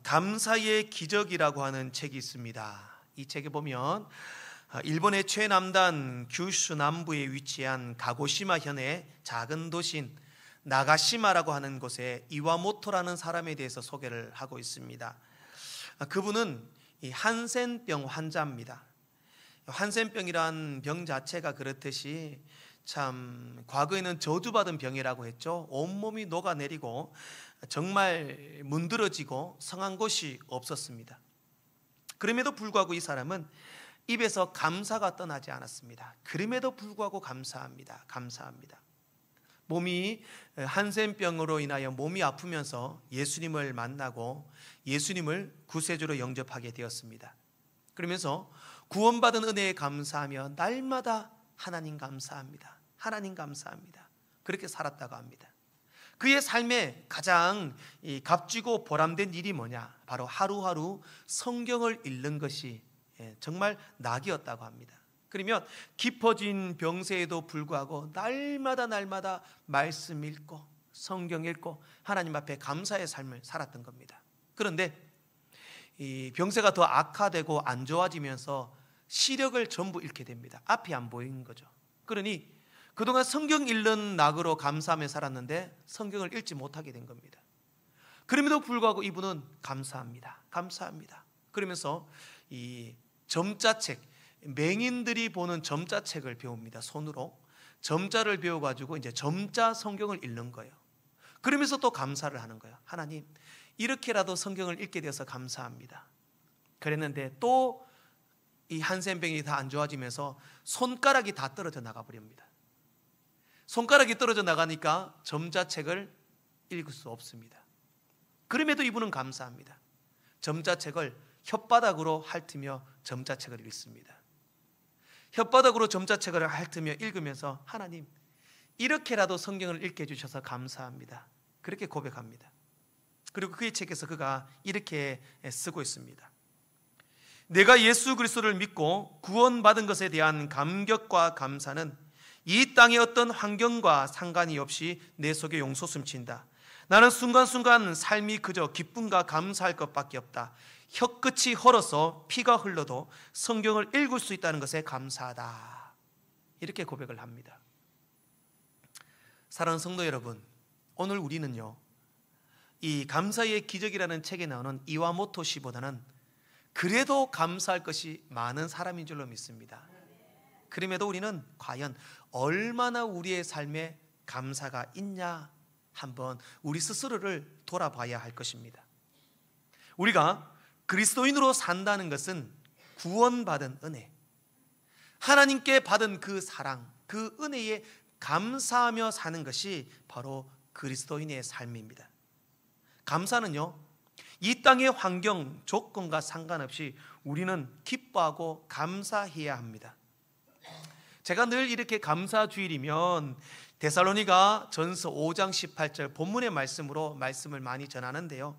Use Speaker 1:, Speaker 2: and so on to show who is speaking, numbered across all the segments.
Speaker 1: 감사의 기적이라고 하는 책이 있습니다. 이 책에 보면 일본의 최남단 규슈 남부에 위치한 가고시마 현의 작은 도시인 나가시마라고 하는 곳에 이와모토라는 사람에 대해서 소개를 하고 있습니다. 그분은 이 한센병 환자입니다. 한센병이란 병 자체가 그렇듯이 참 과거에는 저주받은 병이라고 했죠. 온몸이 녹아내리고 정말 문드러지고 성한 곳이 없었습니다. 그럼에도 불구하고 이 사람은 입에서 감사가 떠나지 않았습니다. 그럼에도 불구하고 감사합니다. 감사합니다. 몸이 한센병으로 인하여 몸이 아프면서 예수님을 만나고 예수님을 구세주로 영접하게 되었습니다. 그러면서 구원받은 은혜에 감사하며 날마다 하나님 감사합니다. 하나님 감사합니다. 그렇게 살았다고 합니다. 그의 삶에 가장 값지고 보람된 일이 뭐냐? 바로 하루하루 성경을 읽는 것이 정말 낙이었다고 합니다. 그러면 깊어진 병세에도 불구하고 날마다 말씀 읽고 성경 읽고 하나님 앞에 감사의 삶을 살았던 겁니다. 그런데 이 병세가 더 악화되고 안 좋아지면서 시력을 전부 잃게 됩니다. 앞이 안 보이는 거죠. 그러니 그동안 성경 읽는 낙으로 감사하며 살았는데 성경을 읽지 못하게 된 겁니다. 그럼에도 불구하고 이분은 감사합니다. 감사합니다. 그러면서 이 점자책, 맹인들이 보는 점자책을 배웁니다. 손으로 점자를 배워가지고 이제 점자 성경을 읽는 거예요. 그러면서 또 감사를 하는 거예요. 하나님, 이렇게라도 성경을 읽게 되어서 감사합니다. 그랬는데 또 이 한센병이 다 안 좋아지면서 손가락이 다 떨어져 나가버립니다. 손가락이 떨어져 나가니까 점자책을 읽을 수 없습니다. 그럼에도 이분은 감사합니다. 점자책을 혓바닥으로 핥으며 점자책을 읽습니다. 혓바닥으로 점자책을 핥으며 읽으면서 하나님, 이렇게라도 성경을 읽게 해주셔서 감사합니다. 그렇게 고백합니다. 그리고 그의 책에서 그가 이렇게 쓰고 있습니다. 내가 예수 그리스도를 믿고 구원받은 것에 대한 감격과 감사는 이 땅의 어떤 환경과 상관이 없이 내 속에 용솟음친다. 나는 순간순간 삶이 그저 기쁨과 감사할 것밖에 없다. 혀끝이 헐어서 피가 흘러도 성경을 읽을 수 있다는 것에 감사하다. 이렇게 고백을 합니다. 사랑하는 성도 여러분, 오늘 우리는요, 이 감사의 기적이라는 책에 나오는 이와모토 씨보다는 그래도 감사할 것이 많은 사람인 줄로 믿습니다. 그럼에도 우리는 과연 얼마나 우리의 삶에 감사가 있냐 한번 우리 스스로를 돌아봐야 할 것입니다. 우리가 그리스도인으로 산다는 것은 구원받은 은혜, 하나님께 받은 그 사랑, 그 은혜에 감사하며 사는 것이 바로 그리스도인의 삶입니다. 감사는요, 이 땅의 환경, 조건과 상관없이 우리는 기뻐하고 감사해야 합니다. 제가 늘 이렇게 감사주일이면 데살로니가 전서 5장 18절 본문의 말씀으로 말씀을 많이 전하는데요,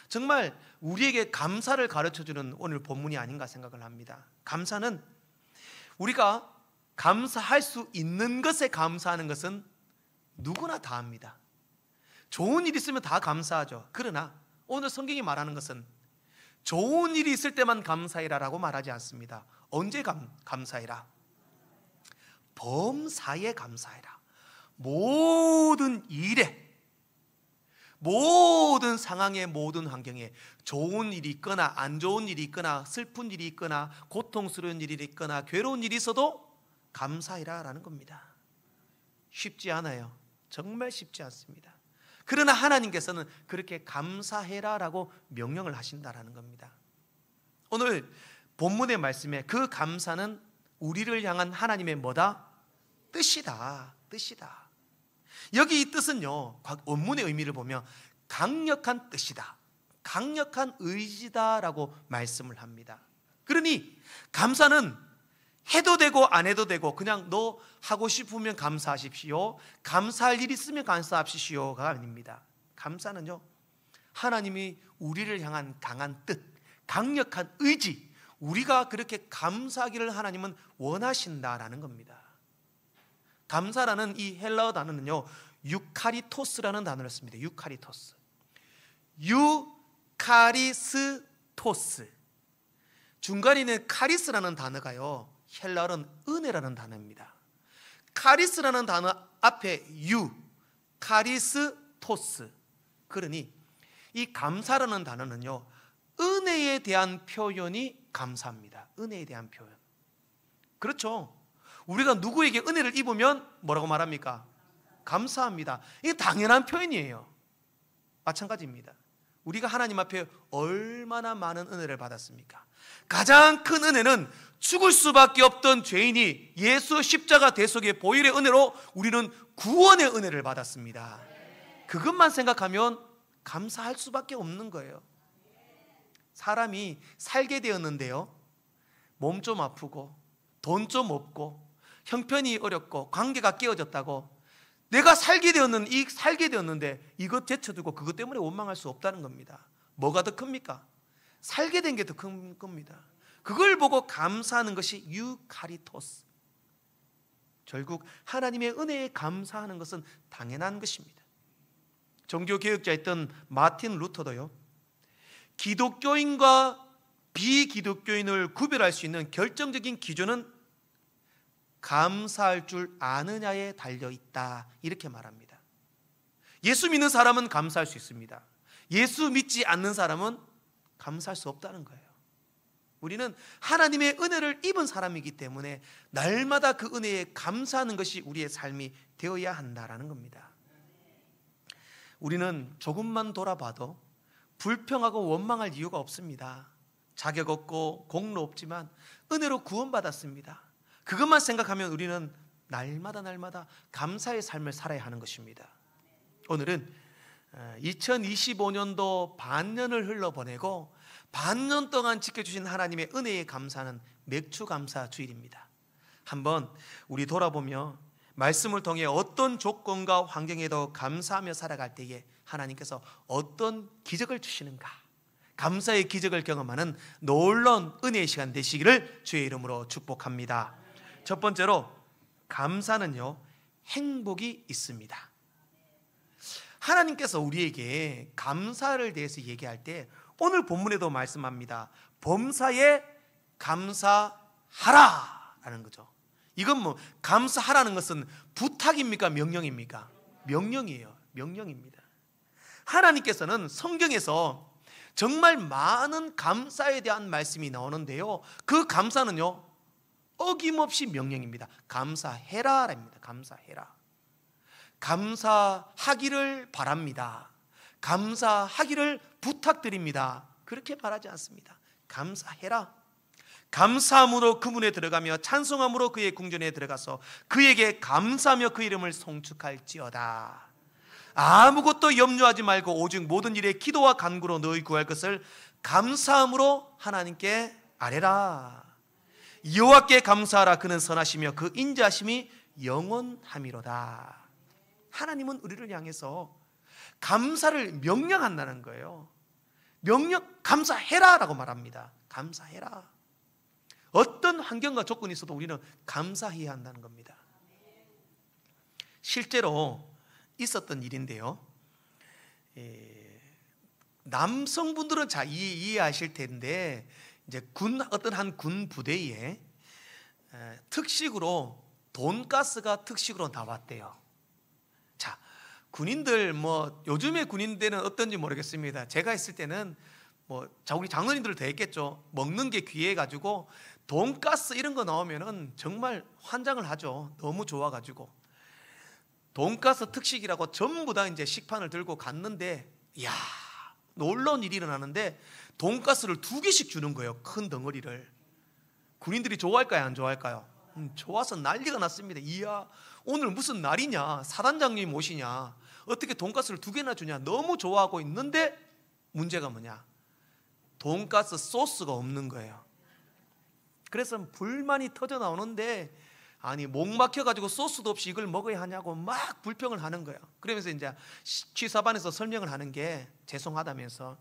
Speaker 1: 정말 우리에게 감사를 가르쳐주는 오늘 본문이 아닌가 생각을 합니다. 감사는 우리가 감사할 수 있는 것에 감사하는 것은 누구나 다 합니다. 좋은 일이 있으면 다 감사하죠. 그러나 오늘 성경이 말하는 것은 좋은 일이 있을 때만 감사해라라고 말하지 않습니다. 언제 감사해라? 범사에 감사해라. 모든 일에, 모든 상황에, 모든 환경에 좋은 일이 있거나 안 좋은 일이 있거나 슬픈 일이 있거나 고통스러운 일이 있거나 괴로운 일이 있어도 감사해라 라는 겁니다. 쉽지 않아요. 정말 쉽지 않습니다. 그러나 하나님께서는 그렇게 감사해라 라고 명령을 하신다라는 겁니다. 오늘 본문의 말씀에 그 감사는 우리를 향한 하나님의 뭐다? 뜻이다. 뜻이다. 여기 이 뜻은요, 원문의 의미를 보면 강력한 뜻이다, 강력한 의지다라고 말씀을 합니다. 그러니 감사는 해도 되고 안 해도 되고 그냥 너 하고 싶으면 감사하십시오, 감사할 일 있으면 감사하십시오가 아닙니다. 감사는요, 하나님이 우리를 향한 강한 뜻, 강력한 의지, 우리가 그렇게 감사하기를 하나님은 원하신다라는 겁니다. 감사라는 이 헬라어 단어는요, 유카리토스라는 단어를 씁니다. 유카리토스. 카리스토스. 중간에 있는 카리스라는 단어가요, 헬라어는 은혜라는 단어입니다. 카리스라는 단어 앞에 유, 카리스토스. 그러니 이 감사라는 단어는요, 은혜에 대한 표현이 감사합니다. 은혜에 대한 표현. 그렇죠. 우리가 누구에게 은혜를 입으면 뭐라고 말합니까? 감사합니다. 이게 당연한 표현이에요. 마찬가지입니다. 우리가 하나님 앞에 얼마나 많은 은혜를 받았습니까? 가장 큰 은혜는 죽을 수밖에 없던 죄인이 예수 십자가 대속의 보혈의 은혜로 우리는 구원의 은혜를 받았습니다. 그것만 생각하면 감사할 수밖에 없는 거예요. 사람이 살게 되었는데요, 몸 좀 아프고 돈 좀 없고 형편이 어렵고 관계가 깨어졌다고 내가 살게 되었는데 이것 제쳐두고 그것 때문에 원망할 수 없다는 겁니다. 뭐가 더 큽니까? 살게 된 게 더 큰 겁니다. 그걸 보고 감사하는 것이 유카리토스. 결국 하나님의 은혜에 감사하는 것은 당연한 것입니다. 종교개혁자였던 마틴 루터도요, 기독교인과 비기독교인을 구별할 수 있는 결정적인 기준은 감사할 줄 아느냐에 달려있다, 이렇게 말합니다. 예수 믿는 사람은 감사할 수 있습니다. 예수 믿지 않는 사람은 감사할 수 없다는 거예요. 우리는 하나님의 은혜를 입은 사람이기 때문에 날마다 그 은혜에 감사하는 것이 우리의 삶이 되어야 한다라는 겁니다. 우리는 조금만 돌아봐도 불평하고 원망할 이유가 없습니다. 자격 없고 공로 없지만 은혜로 구원받았습니다. 그것만 생각하면 우리는 날마다 감사의 삶을 살아야 하는 것입니다. 오늘은 2025년도 반년을 흘러보내고 반년 동안 지켜주신 하나님의 은혜에 감사하는 맥주감사 주일입니다. 한번 우리 돌아보며 말씀을 통해 어떤 조건과 환경에도 감사하며 살아갈 때에 하나님께서 어떤 기적을 주시는가, 감사의 기적을 경험하는 놀라운 은혜의 시간 되시기를 주의 이름으로 축복합니다. 첫 번째로, 감사는요, 행복이 있습니다. 하나님께서 우리에게 감사를 대해서 얘기할 때 오늘 본문에도 말씀합니다. 범사에 감사하라 라는 거죠. 이건 뭐 감사하라는 것은 부탁입니까? 명령입니까? 명령이에요. 명령입니다. 하나님께서는 성경에서 정말 많은 감사에 대한 말씀이 나오는데요, 그 감사는요 어김없이 명령입니다. 감사해라랍니다. 감사해라. 감사하기를 바랍니다. 감사하기를 부탁드립니다. 그렇게 말하지 않습니다. 감사해라. 감사함으로 그 문에 들어가며 찬송함으로 그의 궁전에 들어가서 그에게 감사하며 그 이름을 송축할지어다. 아무것도 염려하지 말고 오직 모든 일에 기도와 간구로 너희 구할 것을 감사함으로 하나님께 아뢰라. 여호와께 감사하라. 그는 선하시며 그 인자하심이 영원함이로다. 하나님은 우리를 향해서 감사를 명령한다는 거예요. 감사해라 라고 말합니다. 감사해라. 어떤 환경과 조건이 있어도 우리는 감사해야 한다는 겁니다. 실제로 있었던 일인데요, 남성분들은 잘 이해하실 텐데, 이제 어떤 한 군 부대에 특식으로 돈가스가 특식으로 나왔대요. 자, 군인들 요즘의 군인들은 어떤지 모르겠습니다. 제가 있을 때는 우리 장로님들 더 했겠죠. 먹는 게 귀해가지고 돈가스 이런 거 나오면은 정말 환장을 하죠. 너무 좋아가지고 돈가스 특식이라고 전부 다 이제 식판을 들고 갔는데, 이야, 놀라운 일이 일어나는데 돈가스를 2개씩 주는 거예요. 큰 덩어리를. 군인들이 좋아할까요? 안 좋아할까요? 좋아서 난리가 났습니다. 이야, 오늘 무슨 날이냐, 사단장님 오시냐, 어떻게 돈가스를 2개나 주냐, 너무 좋아하고 있는데 문제가 뭐냐, 돈가스 소스가 없는 거예요. 그래서 불만이 터져 나오는데, 아니 목 막혀가지고 소스도 없이 이걸 먹어야 하냐고 막 불평을 하는 거예요. 그러면서 이제 취사반에서 설명을 하는 게 죄송하다면서,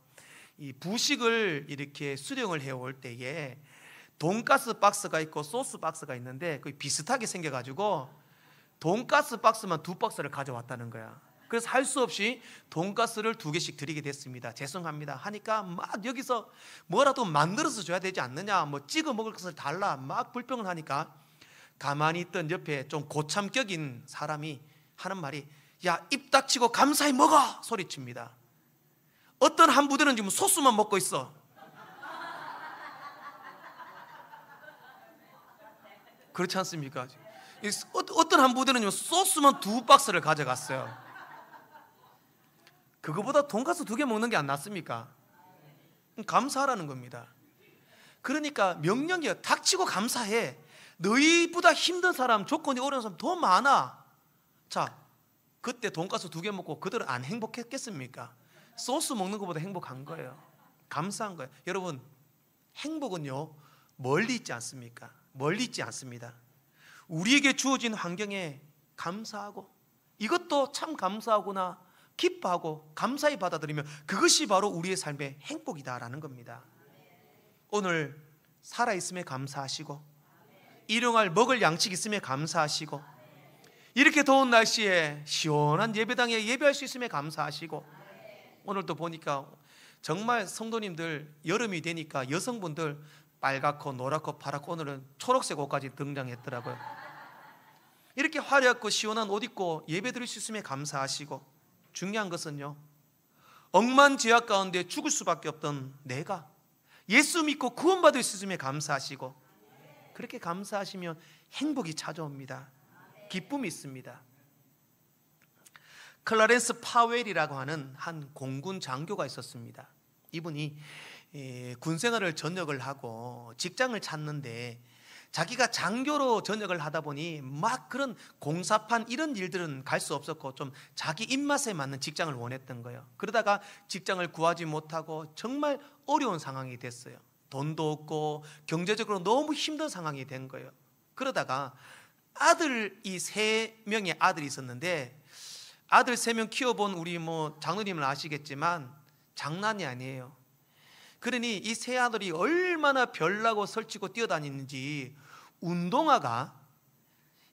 Speaker 1: 이 부식을 이렇게 수령을 해올 때에 돈가스 박스가 있고 소스 박스가 있는데 그게 비슷하게 생겨가지고 돈가스 박스만 2박스를 가져왔다는 거야. 그래서 할 수 없이 돈가스를 2개씩 드리게 됐습니다. 죄송합니다 하니까 막 여기서 뭐라도 만들어서 줘야 되지 않느냐, 뭐 찍어 먹을 것을 달라 막 불평을 하니까 가만히 있던 옆에 좀 고참격인 사람이 하는 말이, 야, 입 닥치고 감사히 먹어 소리칩니다. 어떤 한 부대는 지금 소스만 먹고 있어. 그렇지 않습니까? 어떤 한 부대는 소스만 2박스를 가져갔어요. 그거보다 돈가스 2개 먹는 게 안 낫습니까? 감사하라는 겁니다. 그러니까 명령이야. 닥치고 감사해. 너희보다 힘든 사람, 조건이 어려운 사람 더 많아. 자, 그때 돈가스 2개 먹고 그들은 안 행복했겠습니까? 소스 먹는 것보다 행복한 거예요. 감사한 거예요. 여러분, 행복은요 멀리 있지 않습니까? 멀리 있지 않습니다. 우리에게 주어진 환경에 감사하고, 이것도 참 감사하구나 기뻐하고 감사히 받아들이면 그것이 바로 우리의 삶의 행복이다라는 겁니다. 오늘 살아있음에 감사하시고, 일용할 먹을 양식 있음에 감사하시고, 이렇게 더운 날씨에 시원한 예배당에 예배할 수 있음에 감사하시고, 오늘도 보니까 정말 성도님들 여름이 되니까 여성분들 빨갛고 노랗고 파랗고 오늘은 초록색 옷까지 등장했더라고요. 이렇게 화려하고 시원한 옷 입고 예배 드릴 수 있음에 감사하시고, 중요한 것은요, 억만 죄악 가운데 죽을 수밖에 없던 내가 예수 믿고 구원받을 수 있음에 감사하시고, 그렇게 감사하시면 행복이 찾아옵니다. 기쁨이 있습니다. 클라렌스 파웰이라고 하는 한 공군 장교가 있었습니다. 이분이 군생활을 전역을 하고 직장을 찾는데, 자기가 장교로 전역을 하다 보니 막 그런 공사판 이런 일들은 갈 수 없었고 좀 자기 입맛에 맞는 직장을 원했던 거예요. 그러다가 직장을 구하지 못하고 정말 어려운 상황이 됐어요. 돈도 없고 경제적으로 너무 힘든 상황이 된 거예요. 그러다가 아들이 3명의 아들이 있었는데, 아들 3명 키워본 우리 장로님은 아시겠지만 장난이 아니에요. 그러니 이 3 아들이 얼마나 별나고 설치고 뛰어다니는지 운동화가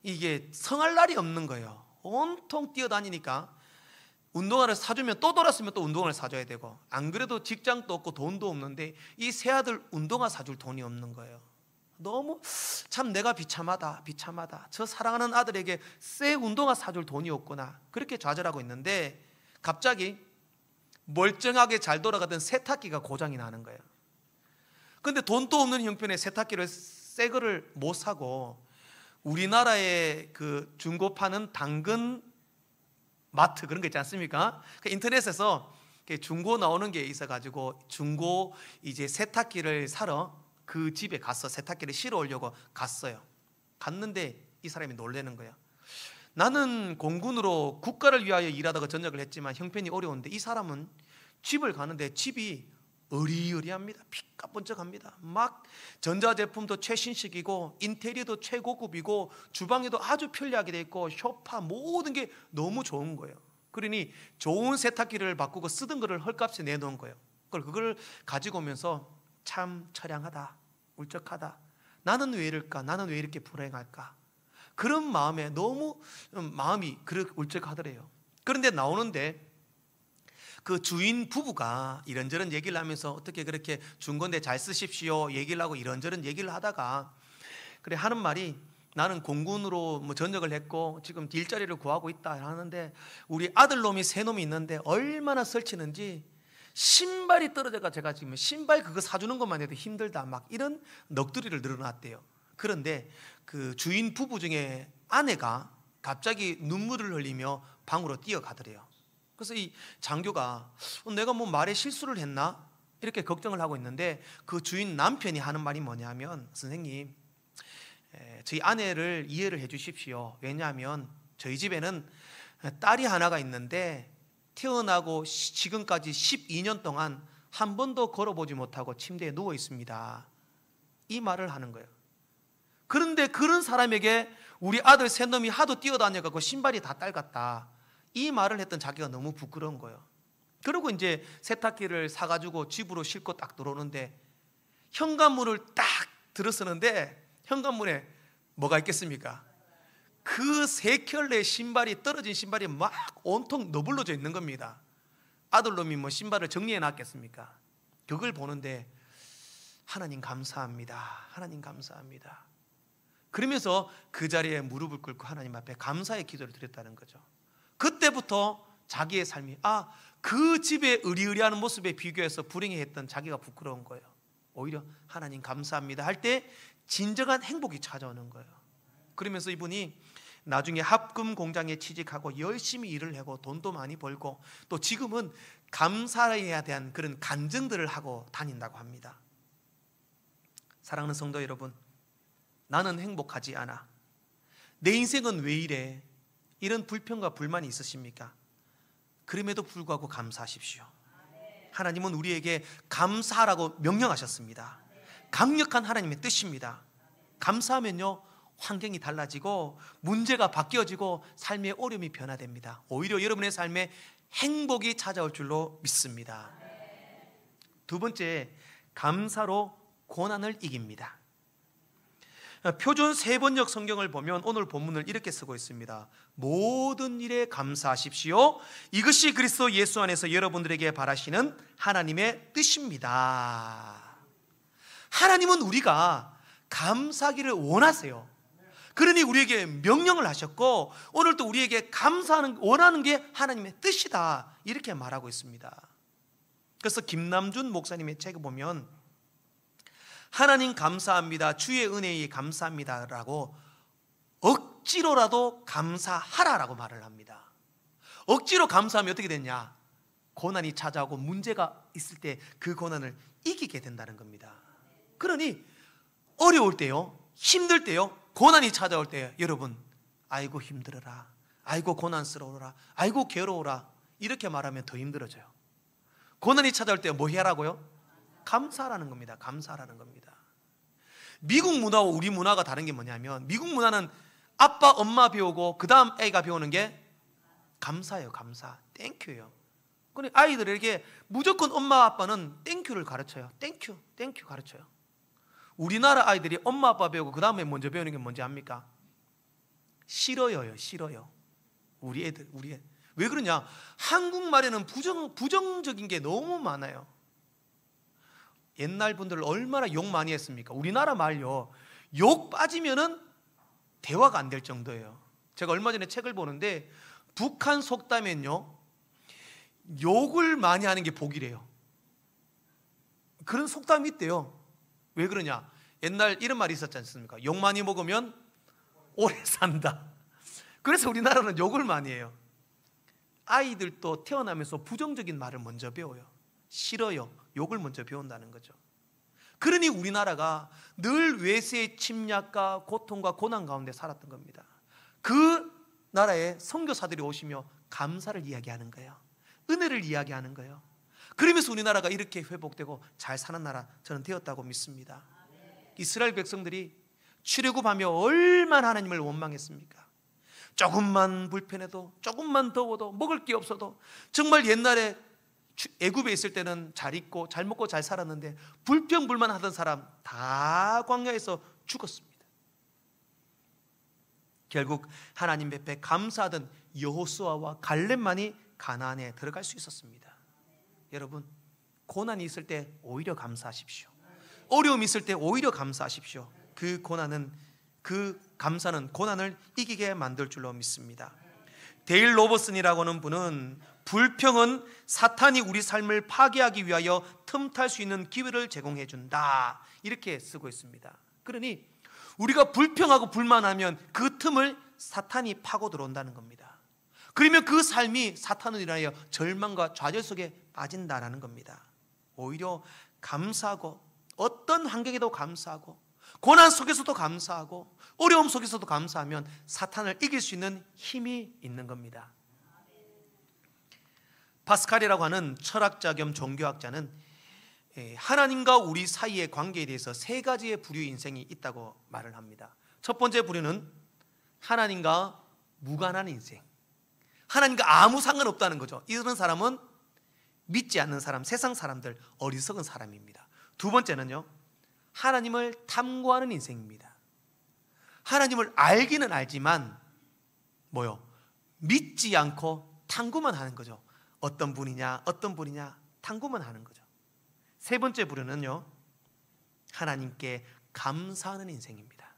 Speaker 1: 이게 성할 날이 없는 거예요. 온통 뛰어다니니까 운동화를 사주면 또 돌았으면 또 운동화를 사줘야 되고, 안 그래도 직장도 없고 돈도 없는데 이 3 아들 운동화 사줄 돈이 없는 거예요. 너무 참 내가 비참하다. 저 사랑하는 아들에게 새 운동화 사줄 돈이 없구나, 그렇게 좌절하고 있는데 갑자기 멀쩡하게 잘 돌아가던 세탁기가 고장이 나는 거예요. 그런데 돈도 없는 형편에 세탁기를 새 거를 못 사고, 우리나라에 그 중고 파는 당근 마트 그런 거 있지 않습니까? 그 인터넷에서 중고 나오는 게 있어가지고 중고 이제 세탁기를 사러 그 집에 가서 세탁기를 실어 오려고 갔어요. 갔는데 이 사람이 놀라는 거예요. 나는 공군으로 국가를 위하여 일하다가 전역을 했지만 형편이 어려운데, 이 사람은 집을 가는데 집이 어리어리합니다. 피가 번쩍합니다. 막 전자제품도 최신식이고 인테리어도 최고급이고 주방에도 아주 편리하게 돼 있고 소파 모든 게 너무 좋은 거예요. 그러니 좋은 세탁기를 바꾸고 쓰던 거를 헐값에 내놓은 거예요. 그걸 가지고 오면서 참 처량하다, 울적하다, 나는 왜 이럴까, 나는 왜 이렇게 불행할까, 그런 마음에 너무 마음이 그렇게 울적하더래요. 그런데 나오는데 그 주인 부부가 이런저런 얘기를 하면서 어떻게 그렇게 준 건데 잘 쓰십시오 얘기를 하고 이런저런 얘기를 하다가 그래 하는 말이, 나는 공군으로 전역을 했고 지금 일자리를 구하고 있다 하는데 우리 아들놈이 3놈이 있는데 얼마나 설치는지 신발이 떨어져가 제가 지금 신발 그거 사주는 것만 해도 힘들다, 막 이런 넋두리를 늘어놨대요. 그런데 그 주인 부부 중에 아내가 갑자기 눈물을 흘리며 방으로 뛰어가더래요. 그래서 이 장교가 내가 뭐 말에 실수를 했나 이렇게 걱정을 하고 있는데, 그 주인 남편이 하는 말이 뭐냐면, 선생님 저희 아내를 이해를 해 주십시오. 왜냐하면 저희 집에는 딸이 하나가 있는데 태어나고 지금까지 12년 동안 한 번도 걸어보지 못하고 침대에 누워 있습니다. 이 말을 하는 거예요. 그런데 그런 사람에게 우리 아들 3놈이 하도 뛰어다녀가지고 신발이 다 딸같다, 이 말을 했던 자기가 너무 부끄러운 거예요. 그리고 이제 세탁기를 사가지고 집으로 싣고 딱 들어오는데 현관문을 딱 들어서는데 현관문에 뭐가 있겠습니까? 그 세 켤레 신발이, 떨어진 신발이 막 온통 너불러져 있는 겁니다. 아들놈이 뭐 신발을 정리해 놨겠습니까? 그걸 보는데 하나님 감사합니다, 하나님 감사합니다 그러면서 그 자리에 무릎을 꿇고 하나님 앞에 감사의 기도를 드렸다는 거죠. 그때부터 자기의 삶이 그 집의 의리의리하는 모습에 비교해서 불행해했던 자기가 부끄러운 거예요. 오히려 하나님 감사합니다 할 때 진정한 행복이 찾아오는 거예요. 그러면서 이분이 나중에 합금 공장에 취직하고 열심히 일을 하고 돈도 많이 벌고, 또 지금은 감사해야 대한 그런 간증들을 하고 다닌다고 합니다. 사랑하는 성도 여러분, 나는 행복하지 않아, 내 인생은 왜 이래, 이런 불평과 불만이 있으십니까? 그럼에도 불구하고 감사하십시오. 하나님은 우리에게 감사하라고 명령하셨습니다. 강력한 하나님의 뜻입니다. 감사하면요, 환경이 달라지고 문제가 바뀌어지고 삶의 어려움이 변화됩니다. 오히려 여러분의 삶에 행복이 찾아올 줄로 믿습니다. 두 번째, 감사로 고난을 이깁니다. 표준 세번역 성경을 보면 오늘 본문을 이렇게 쓰고 있습니다. 모든 일에 감사하십시오. 이것이 그리스도 예수 안에서 여러분들에게 바라시는 하나님의 뜻입니다. 하나님은 우리가 감사하기를 원하세요. 그러니 우리에게 명령을 하셨고, 오늘도 우리에게 원하는 게 하나님의 뜻이다, 이렇게 말하고 있습니다. 그래서 김남준 목사님의 책을 보면 하나님 감사합니다, 주의 은혜에 감사합니다라고 억지로라도 감사하라라고 말을 합니다. 억지로 감사하면 어떻게 되냐? 고난이 찾아오고 문제가 있을 때 그 고난을 이기게 된다는 겁니다. 그러니 어려울 때요, 힘들 때요, 고난이 찾아올 때 여러분, 아이고 힘들어라, 아이고 고난스러워라, 아이고 괴로워라, 이렇게 말하면 더 힘들어져요. 고난이 찾아올 때 뭐 해라고요? 감사하라는 겁니다. 감사하라는 겁니다. 미국 문화와 우리 문화가 다른 게 뭐냐면, 미국 문화는 아빠 엄마 배우고 그 다음 애가 배우는 게 감사예요. 감사, 땡큐예요. 그러니까 아이들에게 무조건 엄마 아빠는 땡큐를 가르쳐요. 땡큐, 땡큐 가르쳐요. 우리나라 아이들이 엄마 아빠 배우고 그 다음에 먼저 배우는 게 뭔지 압니까? 싫어요. 싫어요. 우리 애들. 왜 그러냐? 한국말에는 부정적인 게 너무 많아요. 옛날 분들 얼마나 욕 많이 했습니까? 우리나라 말요, 욕 빠지면은 대화가 안 될 정도예요. 제가 얼마 전에 책을 보는데 북한 속담엔요, 욕을 많이 하는 게 복이래요. 그런 속담이 있대요. 왜 그러냐? 옛날 이런 말이 있었지 않습니까? 욕 많이 먹으면 오래 산다. 그래서 우리나라는 욕을 많이 해요. 아이들도 태어나면서 부정적인 말을 먼저 배워요. 싫어요. 욕을 먼저 배운다는 거죠. 그러니 우리나라가 늘 외세의 침략과 고통과 고난 가운데 살았던 겁니다. 그 나라에 선교사들이 오시며 감사를 이야기하는 거예요. 은혜를 이야기하는 거예요. 그러면서 우리나라가 이렇게 회복되고 잘 사는 나라 저는 되었다고 믿습니다. 이스라엘 백성들이 출애굽하며 얼마나 하나님을 원망했습니까? 조금만 불편해도, 조금만 더워도, 먹을 게 없어도, 정말 옛날에 애굽에 있을 때는 잘 입고 잘 먹고 잘 살았는데 불평불만 하던 사람 다 광야에서 죽었습니다. 결국 하나님 앞에 감사하던 여호수아와 갈렙만이 가나안에 들어갈 수 있었습니다. 여러분, 고난이 있을 때 오히려 감사하십시오. 어려움이 있을 때 오히려 감사하십시오. 그 감사는 고난을 이기게 만들 줄로 믿습니다. 데일 로버슨이라고 하는 분은 불평은 사탄이 우리 삶을 파괴하기 위하여 틈탈 수 있는 기회를 제공해 준다, 이렇게 쓰고 있습니다. 그러니 우리가 불평하고 불만하면 그 틈을 사탄이 파고 들어온다는 겁니다. 그러면 그 삶이 사탄을 인하여 절망과 좌절 속에 빠진다라는 겁니다. 오히려 감사하고, 어떤 환경에도 감사하고, 고난 속에서도 감사하고, 어려움 속에서도 감사하면 사탄을 이길 수 있는 힘이 있는 겁니다. 파스칼이라고 하는 철학자 겸 종교학자는 하나님과 우리 사이의 관계에 대해서 세 가지의 부류의 인생이 있다고 말을 합니다. 첫 번째 부류는 하나님과 무관한 인생, 하나님과 아무 상관없다는 거죠. 이런 사람은 믿지 않는 사람, 세상 사람들, 어리석은 사람입니다. 두 번째는요, 하나님을 탐구하는 인생입니다. 하나님을 알기는 알지만 뭐요? 믿지 않고 탐구만 하는 거죠. 어떤 분이냐, 어떤 분이냐 탐구만 하는 거죠. 세 번째 부류는요, 하나님께 감사하는 인생입니다.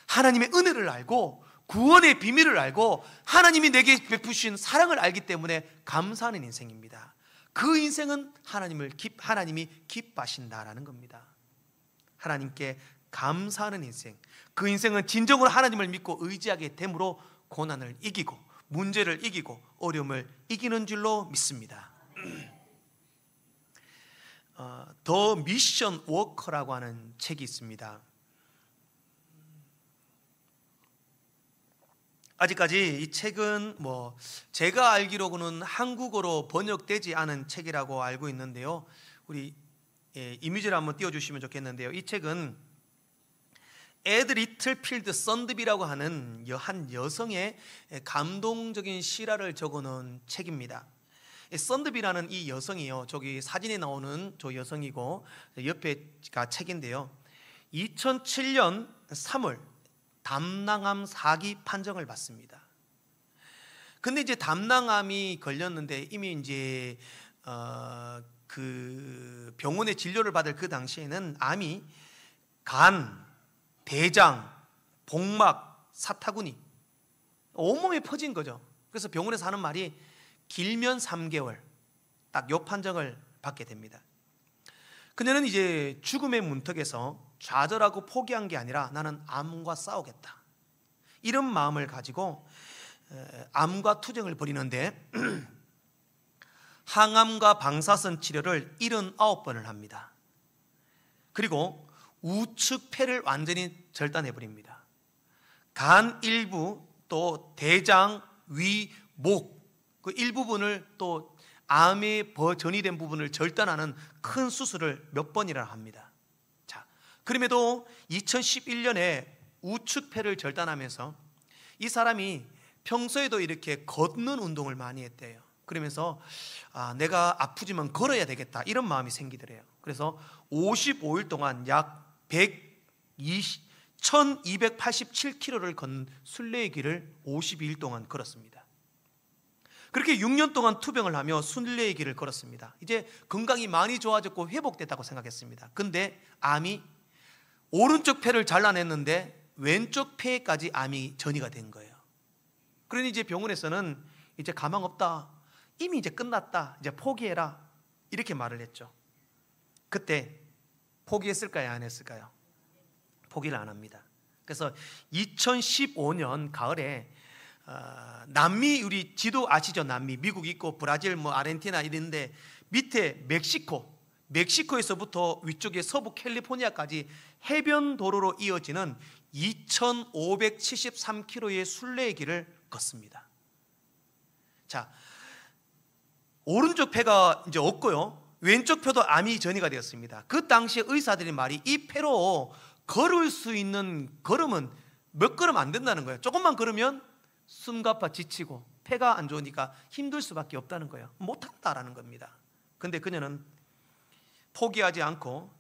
Speaker 1: 하나님의 은혜를 알고 구원의 비밀을 알고 하나님이 내게 베푸신 사랑을 알기 때문에 감사하는 인생입니다. 그 인생은 하나님이 기뻐하신다라는 겁니다. 하나님께 감사하는 인생, 그 인생은 진정으로 하나님을 믿고 의지하게 됨으로 고난을 이기고 문제를 이기고 어려움을 이기는 줄로 믿습니다. 더 미션 워커라고 하는 책이 있습니다. 아직까지 이 책은 제가 알기로는 한국어로 번역되지 않은 책이라고 알고 있는데요. 우리 이미지를 한번 띄워주시면 좋겠는데요. 이 책은 에드 리틀필드 썬드비라고 하는 한 여성의 감동적인 실화를 적어놓은 책입니다. 썬드비라는 이 여성이요, 저기 사진에 나오는 저 여성이고 옆에가 책인데요, 2007년 3월 담낭암 4기 판정을 받습니다. 근데 이제 담낭암이 걸렸는데 이미 이제 그 병원에 진료를 받을 그 당시에는 암이 간, 대장, 복막, 사타구니 온몸에 퍼진 거죠. 그래서 병원에서 하는 말이 길면 3개월, 딱 요 판정을 받게 됩니다. 그녀는 이제 죽음의 문턱에서 좌절하고 포기한 게 아니라 나는 암과 싸우겠다, 이런 마음을 가지고 암과 투쟁을 벌이는데 항암과 방사선 치료를 79번을 합니다. 그리고 우측 폐를 완전히 절단해 버립니다. 간 일부, 또 대장, 위, 목 그 일부분을, 또 암에 전이된 부분을 절단하는 큰 수술을 몇 번이나 합니다. 자, 그럼에도 2011년에 우측 폐를 절단하면서 이 사람이 평소에도 이렇게 걷는 운동을 많이 했대요. 그러면서 내가 아프지만 걸어야 되겠다, 이런 마음이 생기더래요. 그래서 55일 동안 약 1287km를 건 순례의 길을 52일 동안 걸었습니다. 그렇게 6년 동안 투병을 하며 순례의 길을 걸었습니다. 이제 건강이 많이 좋아졌고 회복됐다고 생각했습니다. 근데 암이 오른쪽 폐를 잘라냈는데 왼쪽 폐까지 암이 전이가 된 거예요. 그러니 이제 병원에서는 이제 가망 없다, 이미 이제 끝났다, 이제 포기해라, 이렇게 말을 했죠. 그때 포기했을까요, 안 했을까요? 포기를 안 합니다. 그래서 2015년 가을에 남미, 우리 지도 아시죠? 남미, 미국 있고 브라질, 아르헨티나 이런데 밑에 멕시코에서부터 위쪽에 서부 캘리포니아까지 해변 도로로 이어지는 2573km의 순례의 길을 걷습니다. 자, 오른쪽 폐가 이제 없고요, 왼쪽 폐도 암이 전이가 되었습니다. 그 당시에 의사들이 말이 이 폐로 걸을 수 있는 걸음은 몇 걸음 안 된다는 거예요. 조금만 걸으면 숨가빠 지치고 폐가 안 좋으니까 힘들 수밖에 없다는 거예요. 못한다라는 겁니다. 근데 그녀는 포기하지 않고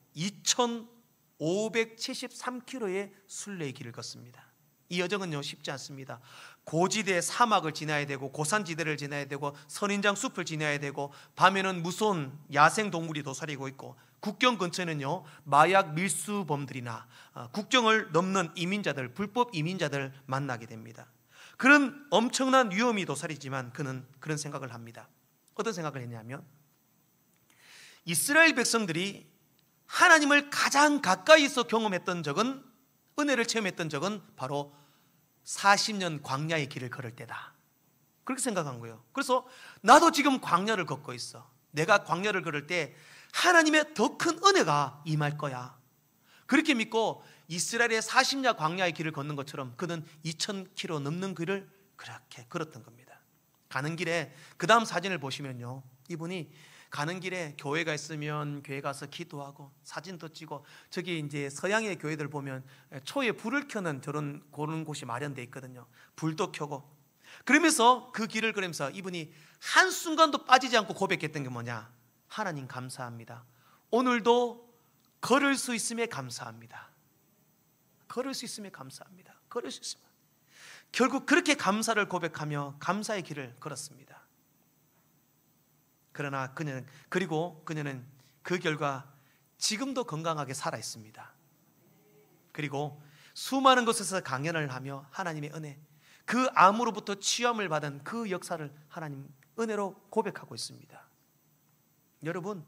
Speaker 1: 2573km의 순례의 길을 걷습니다. 이 여정은요, 쉽지 않습니다. 고지대 사막을 지나야 되고 고산지대를 지나야 되고 선인장 숲을 지나야 되고 밤에는 무서운 야생 동물이 도사리고 있고 국경 근처에는요, 마약 밀수범들이나 국경을 넘는 이민자들, 불법 이민자들 만나게 됩니다. 그런 엄청난 위험이 도사리지만 그는 그런 생각을 합니다. 어떤 생각을 했냐면, 이스라엘 백성들이 하나님을 가장 가까이서 경험했던 적은, 은혜를 체험했던 적은 바로 40년 광야의 길을 걸을 때다, 그렇게 생각한 거예요. 그래서 나도 지금 광야를 걷고 있어. 내가 광야를 걸을 때 하나님의 더 큰 은혜가 임할 거야, 그렇게 믿고 이스라엘의 40년 광야의 길을 걷는 것처럼 그는 2000km 넘는 길을 그렇게 걸었던 겁니다. 가는 길에, 그 다음 사진을 보시면요, 이분이 가는 길에 교회가 있으면 교회 가서 기도하고 사진도 찍고, 저기 이제 서양의 교회들 보면 초에 불을 켜는 그런 곳이 마련되어 있거든요. 불도 켜고. 그러면서 그 길을 걸으면서 이분이 한순간도 빠지지 않고 고백했던 게 뭐냐? 하나님 감사합니다. 오늘도 걸을 수 있음에 감사합니다. 걸을 수 있음에 감사합니다. 걸을 수 있으면. 결국 그렇게 고백하며 감사의 길을 걸었습니다. 그러나 그녀는 그 결과 지금도 건강하게 살아 있습니다. 그리고 수많은 곳에서 강연을 하며 하나님의 은혜, 그 암으로부터 치유함을 받은 그 역사를 하나님 은혜로 고백하고 있습니다. 여러분,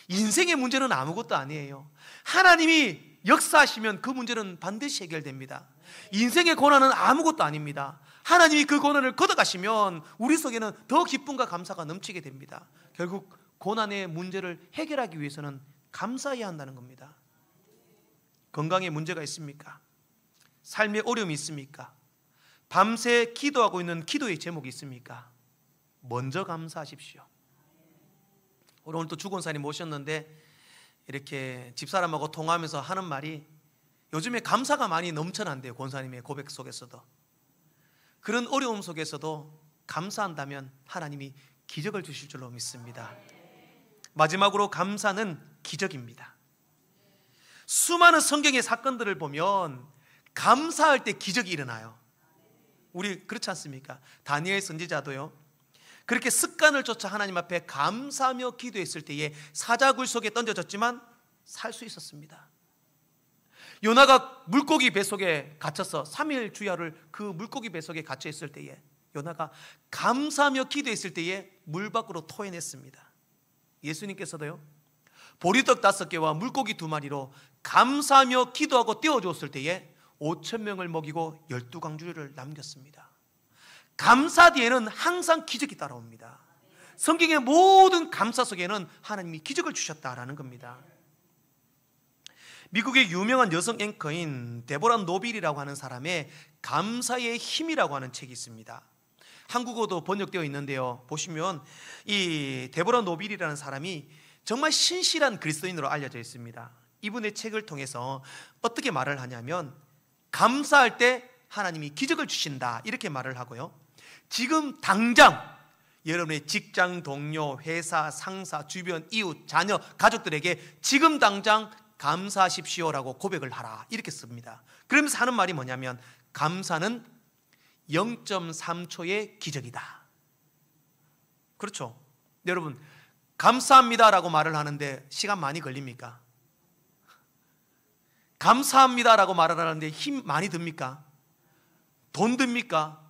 Speaker 1: 인생의 문제는 아무것도 아니에요. 하나님이 역사하시면 그 문제는 반드시 해결됩니다. 인생의 고난은 아무것도 아닙니다. 하나님이 그 고난을 걷어가시면 우리 속에는 더 기쁨과 감사가 넘치게 됩니다. 결국 고난의 문제를 해결하기 위해서는 감사해야 한다는 겁니다. 건강에 문제가 있습니까? 삶에 어려움이 있습니까? 밤새 기도하고 있는 기도의 제목이 있습니까? 먼저 감사하십시오. 오늘 또 주권사님 모셨는데 이렇게 집사람하고 통화하면서 하는 말이 요즘에 감사가 많이 넘쳐난대요. 권사님의 고백 속에서도. 그런 어려움 속에서도 감사한다면 하나님이 기적을 주실 줄로 믿습니다. 마지막으로 감사는 기적입니다. 수많은 성경의 사건들을 보면 감사할 때 기적이 일어나요. 우리 그렇지 않습니까? 다니엘 선지자도요, 그렇게 습관을 쫓아 하나님 앞에 감사하며 기도했을 때에 사자굴 속에 던져졌지만 살 수 있었습니다. 요나가 물고기 뱃속에 갇혀서 3일 주야를 그 물고기 뱃속에 갇혀 있을 때에 요나가 감사하며 기도했을 때에 물 밖으로 토해냈습니다. 예수님께서도요, 보리떡 5개와 물고기 2마리로 감사하며 기도하고 떼어주었을 때에 5,000명을 먹이고 12광주리를 남겼습니다. 감사 뒤에는 항상 기적이 따라옵니다. 성경의 모든 감사 속에는 하나님이 기적을 주셨다라는 겁니다. 미국의 유명한 여성 앵커인 데보라 노빌이라고 하는 사람의 감사의 힘이라고 하는 책이 있습니다. 한국어도 번역되어 있는데요, 보시면 이 데보라 노빌이라는 사람이 정말 신실한 그리스도인으로 알려져 있습니다. 이분의 책을 통해서 어떻게 말을 하냐면, 감사할 때 하나님이 기적을 주신다 이렇게 말을 하고요, 지금 당장 여러분의 직장 동료, 회사, 상사, 주변, 이웃, 자녀, 가족들에게 지금 당장 감사하십시오라고 고백을 하라 이렇게 씁니다. 그러면서 하는 말이 뭐냐면, 감사는 0.3초의 기적이다. 그렇죠? 여러분, 감사합니다라고 말을 하는데 시간 많이 걸립니까? 감사합니다라고 말을 하는데 힘 많이 듭니까? 돈 듭니까?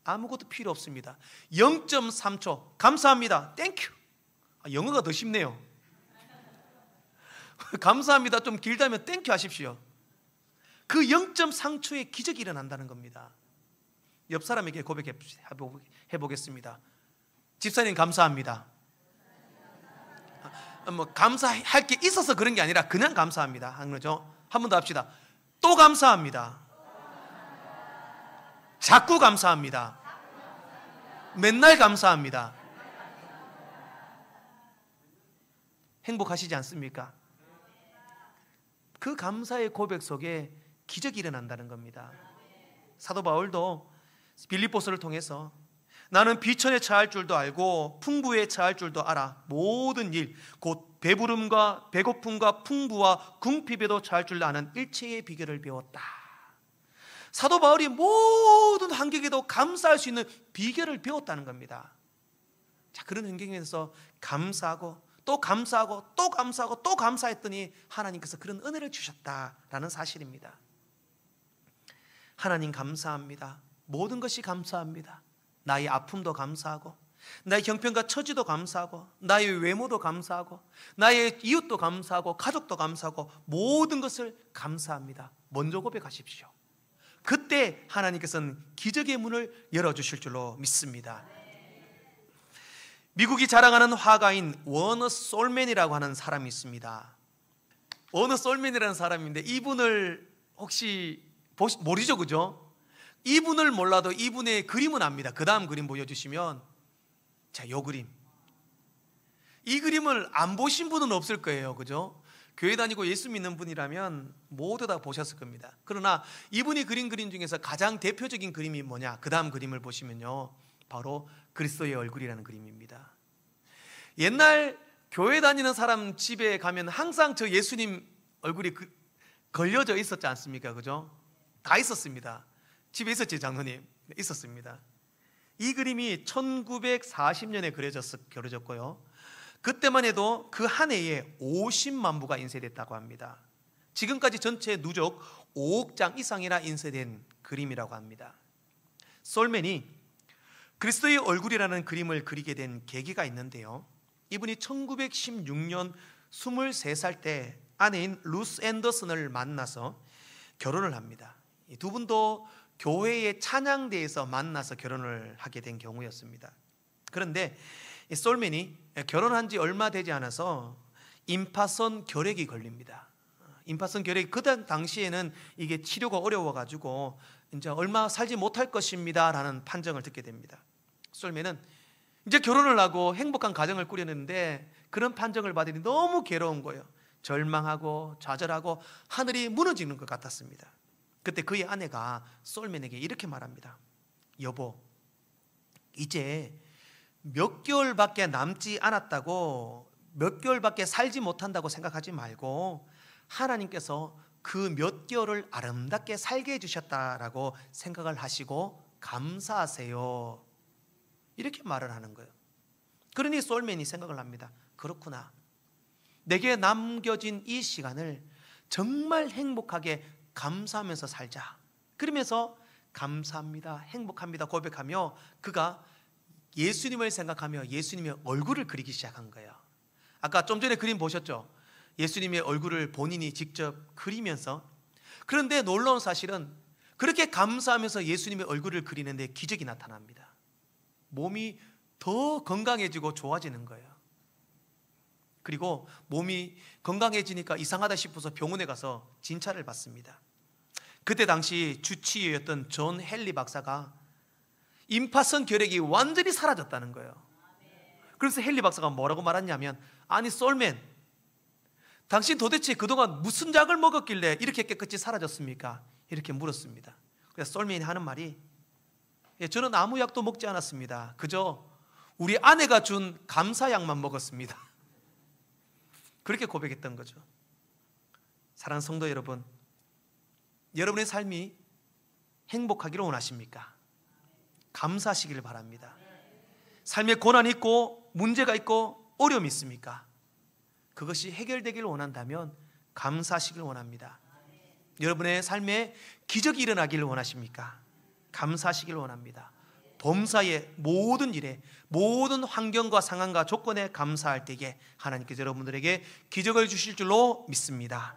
Speaker 1: 아무것도 필요 없습니다. 0.3초 감사합니다, 땡큐. 영어가 더 쉽네요. 감사합니다 좀 길다면 땡큐 하십시오. 그 0.3초의 기적이 일어난다는 겁니다. 옆 사람에게 고백해 보겠습니다. 집사님 감사합니다. 감사할 게 있어서 그런 게 아니라 그냥 감사합니다 하는 거죠. 한 번 더 합시다. 또 감사합니다. 자꾸 감사합니다. 맨날 감사합니다. 행복하시지 않습니까? 그 감사의 고백 속에 기적이 일어난다는 겁니다. 사도 바울도 빌립보서를 통해서 나는 비천에 처할 줄도 알고 풍부에 처할 줄도 알아 모든 일 곧 배부름과 배고픔과 풍부와 궁핍에도 처할 줄 아는 일체의 비결을 배웠다. 사도 바울이 모든 환경에도 감사할 수 있는 비결을 배웠다는 겁니다. 자, 그런 환경에서 감사하고 또 감사하고 또 감사하고 또 감사했더니 하나님께서 그런 은혜를 주셨다라는 사실입니다. 하나님 감사합니다. 모든 것이 감사합니다. 나의 아픔도 감사하고, 나의 형편과 처지도 감사하고, 나의 외모도 감사하고, 나의 이웃도 감사하고, 가족도 감사하고, 모든 것을 감사합니다. 먼저 고백하십시오. 그때 하나님께서는 기적의 문을 열어주실 줄로 믿습니다. 미국이 자랑하는 화가인 워너 솔맨이라고 하는 사람이 있습니다. 워너 솔맨이라는 사람인데 이분을 혹시 모르죠, 그죠? 이분을 몰라도 이분의 그림은 압니다. 그 다음 그림 보여주시면, 자, 요 그림. 이 그림을 안 보신 분은 없을 거예요, 그죠? 교회 다니고 예수 믿는 분이라면 모두 다 보셨을 겁니다. 그러나 이분이 그린 그림 중에서 가장 대표적인 그림이 뭐냐? 그 다음 그림을 보시면요, 바로 그리스도의 얼굴이라는 그림입니다. 옛날 교회 다니는 사람 집에 가면 항상 저 예수님 얼굴이 걸려져 있었지 않습니까? 그죠? 다 있었습니다. 집에 있었지, 장로님? 있었습니다. 이 그림이 1940년에 그려졌고요. 그때만 해도 그 한 해에 50만 부가 인쇄됐다고 합니다. 지금까지 전체 누적 5억 장 이상이나 인쇄된 그림이라고 합니다. 솔맨이 그리스도의 얼굴이라는 그림을 그리게 된 계기가 있는데요. 이분이 1916년 23살 때 아내인 루스 앤더슨을 만나서 결혼을 합니다. 이 두 분도 교회의 찬양대에서 만나서 결혼을 하게 된 경우였습니다. 그런데 이 솔맨이 결혼한 지 얼마 되지 않아서 임파선 결핵이 걸립니다. 임파선 결핵이 그 당시에는 이게 치료가 어려워가지고 이제 얼마 살지 못할 것입니다라는 판정을 듣게 됩니다. 솔맨은 이제 결혼을 하고 행복한 가정을 꾸렸는데 그런 판정을 받으니 너무 괴로운 거예요. 절망하고 좌절하고 하늘이 무너지는 것 같았습니다. 그때 그의 아내가 솔맨에게 이렇게 말합니다. 여보, 이제 몇 개월밖에 남지 않았다고, 몇 개월밖에 살지 못한다고 생각하지 말고 하나님께서 그 몇 개월을 아름답게 살게 해주셨다라고 생각을 하시고 감사하세요. 이렇게 말을 하는 거예요. 그러니 솔맨이 생각을 합니다. 그렇구나. 내게 남겨진 이 시간을 정말 행복하게 감사하면서 살자. 그러면서 감사합니다, 행복합니다 고백하며 그가 예수님을 생각하며 예수님의 얼굴을 그리기 시작한 거예요. 아까 좀 전에 그림 보셨죠? 예수님의 얼굴을 본인이 직접 그리면서. 그런데 놀라운 사실은 그렇게 감사하면서 예수님의 얼굴을 그리는데 기적이 나타납니다. 몸이 더 건강해지고 좋아지는 거예요. 그리고 몸이 건강해지니까 이상하다 싶어서 병원에 가서 진찰을 받습니다. 그때 당시 주치의였던 존 헨리 박사가 임파선 결핵이 완전히 사라졌다는 거예요. 그래서 헨리 박사가 뭐라고 말했냐면, 아니 솔맨, 당신 도대체 그동안 무슨 약을 먹었길래 이렇게 깨끗이 사라졌습니까? 이렇게 물었습니다. 그래서 솔맨이 하는 말이, 저는 아무 약도 먹지 않았습니다. 그저 우리 아내가 준 감사약만 먹었습니다. 그렇게 고백했던 거죠. 사랑하는 성도 여러분, 여러분의 삶이 행복하기를 원하십니까? 감사하시기를 바랍니다. 삶에 고난이 있고 문제가 있고 어려움이 있습니까? 그것이 해결되기를 원한다면 감사하시기를 원합니다. 여러분의 삶에 기적이 일어나기를 원하십니까? 감사하시기를 원합니다. 범사의 모든 일에, 모든 환경과 상황과 조건에 감사할 때에 하나님께서 여러분들에게 기적을 주실 줄로 믿습니다.